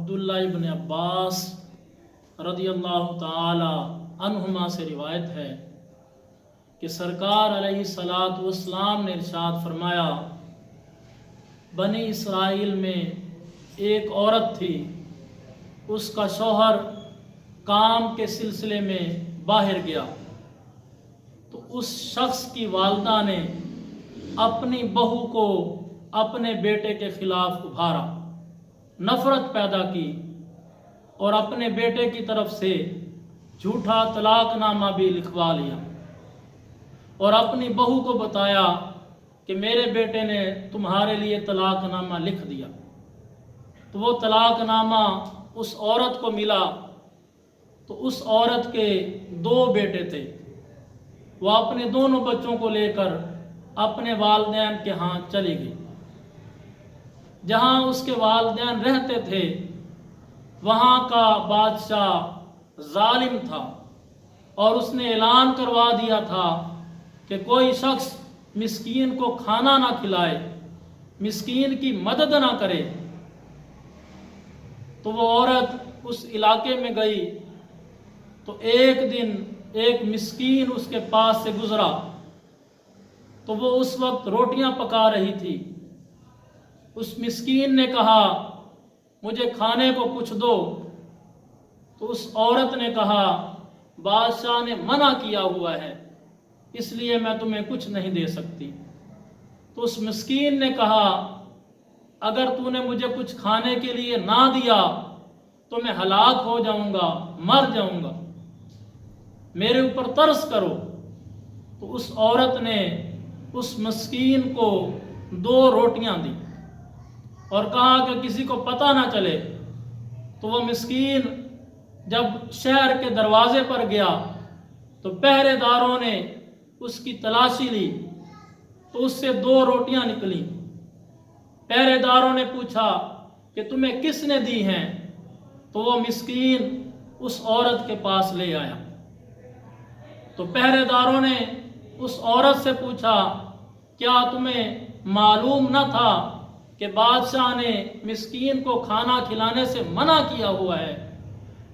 عبداللہ ابن عباس رضی اللہ تعالی عنہما سے روایت ہے کہ سرکار علیہ الصلاۃ والسلام نے ارشاد فرمایا، بنی اسرائیل میں ایک عورت تھی، اس کا شوہر کام کے سلسلے میں باہر گیا تو اس شخص کی والدہ نے اپنی بہو کو اپنے بیٹے کے خلاف ابھارا، نفرت پیدا کی اور اپنے بیٹے کی طرف سے جھوٹا طلاق نامہ بھی لکھوا لیا اور اپنی بہو کو بتایا کہ میرے بیٹے نے تمہارے لیے طلاق نامہ لکھ دیا۔ تو وہ طلاق نامہ اس عورت کو ملا تو اس عورت کے 2 بیٹے تھے، وہ اپنے دونوں بچوں کو لے کر اپنے والدین کے ہاں چلی گئی۔ جہاں اس کے والدین رہتے تھے وہاں کا بادشاہ ظالم تھا اور اس نے اعلان کروا دیا تھا کہ کوئی شخص مسکین کو کھانا نہ کھلائے، مسکین کی مدد نہ کرے۔ تو وہ عورت اس علاقے میں گئی تو ایک دن ایک مسکین اس کے پاس سے گزرا تو وہ اس وقت روٹیاں پکا رہی تھی۔ اس مسکین نے کہا مجھے کھانے کو کچھ دو، تو اس عورت نے کہا بادشاہ نے منع کیا ہوا ہے اس لیے میں تمہیں کچھ نہیں دے سکتی۔ تو اس مسکین نے کہا اگر تو نے مجھے کچھ کھانے کے لیے نہ دیا تو میں ہلاک ہو جاؤں گا، مر جاؤں گا، میرے اوپر ترس کرو۔ تو اس عورت نے اس مسکین کو 2 روٹیاں دی اور کہا کہ کسی کو پتہ نہ چلے۔ تو وہ مسکین جب شہر کے دروازے پر گیا تو پہرے داروں نے اس کی تلاشی لی تو اس سے 2 روٹیاں نکلیں۔ پہرے داروں نے پوچھا کہ تمہیں کس نے دی ہیں؟ تو وہ مسکین اس عورت کے پاس لے آیا۔ تو پہرے داروں نے اس عورت سے پوچھا کیا تمہیں معلوم نہ تھا کہ بادشاہ نے مسکین کو کھانا کھلانے سے منع کیا ہوا ہے؟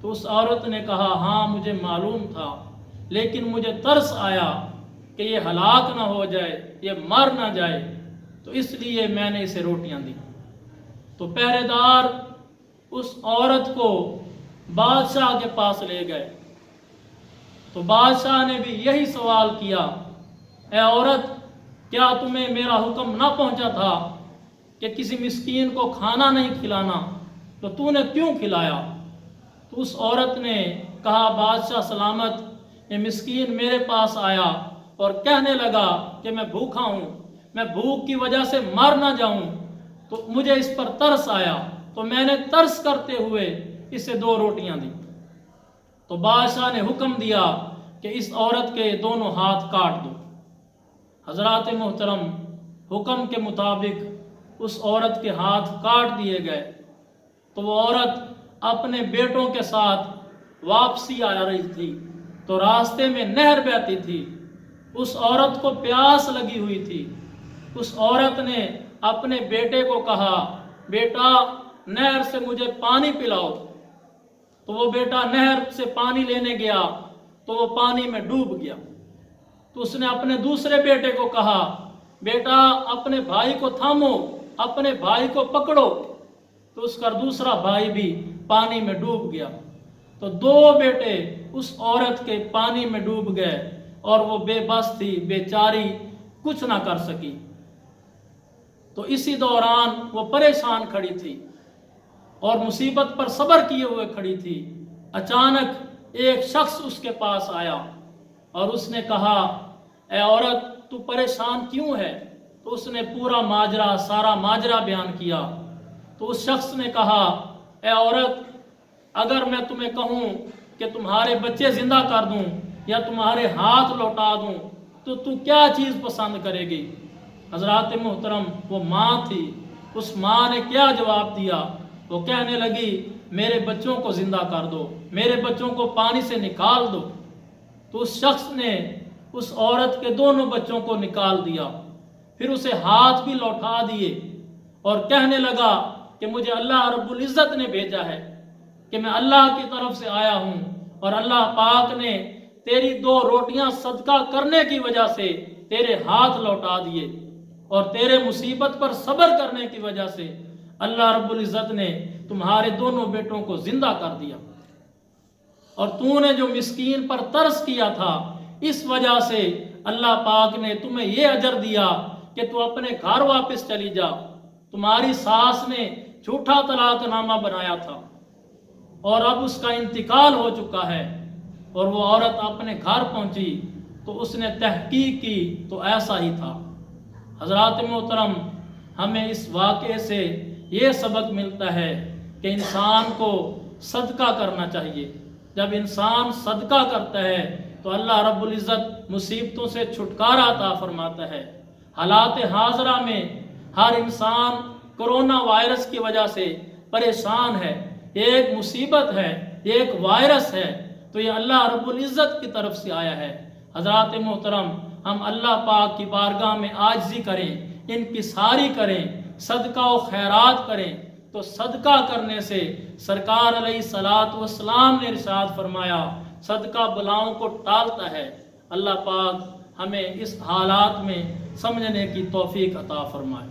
تو اس عورت نے کہا ہاں مجھے معلوم تھا، لیکن مجھے ترس آیا کہ یہ ہلاک نہ ہو جائے، یہ مر نہ جائے، تو اس لیے میں نے اسے روٹیاں دی۔ تو پہرے دار اس عورت کو بادشاہ کے پاس لے گئے تو بادشاہ نے بھی یہی سوال کیا، اے عورت کیا تمہیں میرا حکم نہ پہنچا تھا کہ کسی مسکین کو کھانا نہیں کھلانا، تو تو نے کیوں کھلایا؟ تو اس عورت نے کہا بادشاہ سلامت، یہ مسکین میرے پاس آیا اور کہنے لگا کہ میں بھوکا ہوں، میں بھوک کی وجہ سے مر نہ جاؤں، تو مجھے اس پر ترس آیا تو میں نے ترس کرتے ہوئے اسے 2 روٹیاں دی۔ تو بادشاہ نے حکم دیا کہ اس عورت کے دونوں ہاتھ کاٹ دو۔ حضرات محترم، حکم کے مطابق اس عورت کے ہاتھ کاٹ دیے گئے۔ تو وہ عورت اپنے بیٹوں کے ساتھ واپسی آ رہی تھی تو راستے میں نہر بہتی تھی، اس عورت کو پیاس لگی ہوئی تھی۔ اس عورت نے اپنے بیٹے کو کہا بیٹا نہر سے مجھے پانی پلاؤ۔ تو وہ بیٹا نہر سے پانی لینے گیا تو وہ پانی میں ڈوب گیا۔ تو اس نے اپنے دوسرے بیٹے کو کہا بیٹا اپنے بھائی کو تھامو، اپنے بھائی کو پکڑو۔ تو اس کا دوسرا بھائی بھی پانی میں ڈوب گیا۔ تو 2 بیٹے اس عورت کے پانی میں ڈوب گئے اور وہ بے بس تھی، بیچاری کچھ نہ کر سکی۔ تو اسی دوران وہ پریشان کھڑی تھی اور مصیبت پر صبر کیے ہوئے کھڑی تھی۔ اچانک ایک شخص اس کے پاس آیا اور اس نے کہا اے عورت تو پریشان کیوں ہے؟ تو اس نے پورا ماجرا، سارا ماجرا بیان کیا۔ تو اس شخص نے کہا اے عورت اگر میں تمہیں کہوں کہ تمہارے بچے زندہ کر دوں یا تمہارے ہاتھ لوٹا دوں تو کیا چیز پسند کرے گی؟ حضرات محترم، وہ ماں تھی، اس ماں نے کیا جواب دیا؟ وہ کہنے لگی میرے بچوں کو زندہ کر دو، میرے بچوں کو پانی سے نکال دو۔ تو اس شخص نے اس عورت کے دونوں بچوں کو نکال دیا، پھر اسے ہاتھ بھی لوٹا دیے اور کہنے لگا کہ مجھے اللہ رب العزت نے بھیجا ہے، کہ میں اللہ کی طرف سے آیا ہوں، اور اللہ پاک نے تیری 2 روٹیاں صدقہ کرنے کی وجہ سے تیرے ہاتھ لوٹا دیے، اور تیرے مصیبت پر صبر کرنے کی وجہ سے اللہ رب العزت نے تمہارے دونوں بیٹوں کو زندہ کر دیا، اور تو نے جو مسکین پر ترس کیا تھا اس وجہ سے اللہ پاک نے تمہیں یہ اجر دیا کہ تو اپنے گھر واپس چلی جا۔ تمہاری ساس نے جھوٹا طلاق نامہ بنایا تھا اور اب اس کا انتقال ہو چکا ہے، اور وہ عورت اپنے گھر پہنچی تو اس نے تحقیق کی تو ایسا ہی تھا۔ حضرات محترم، ہمیں اس واقعے سے یہ سبق ملتا ہے کہ انسان کو صدقہ کرنا چاہیے۔ جب انسان صدقہ کرتا ہے تو اللہ رب العزت مصیبتوں سے چھٹکارا عطا فرماتا ہے۔ حالات حاضرہ میں ہر انسان کرونا وائرس کی وجہ سے پریشان ہے، ایک مصیبت ہے، ایک وائرس ہے، تو یہ اللہ رب العزت کی طرف سے آیا ہے۔ حضرات محترم، ہم اللہ پاک کی بارگاہ میں عاجزی کریں، انکساری کریں، صدقہ و خیرات کریں، تو صدقہ کرنے سے سرکار علیہ الصلاۃ والسلام نے ارشاد فرمایا صدقہ بلاؤں کو ٹالتا ہے۔ اللہ پاک ہمیں اس حالات میں سمجھنے کی توفیق عطا فرمائے۔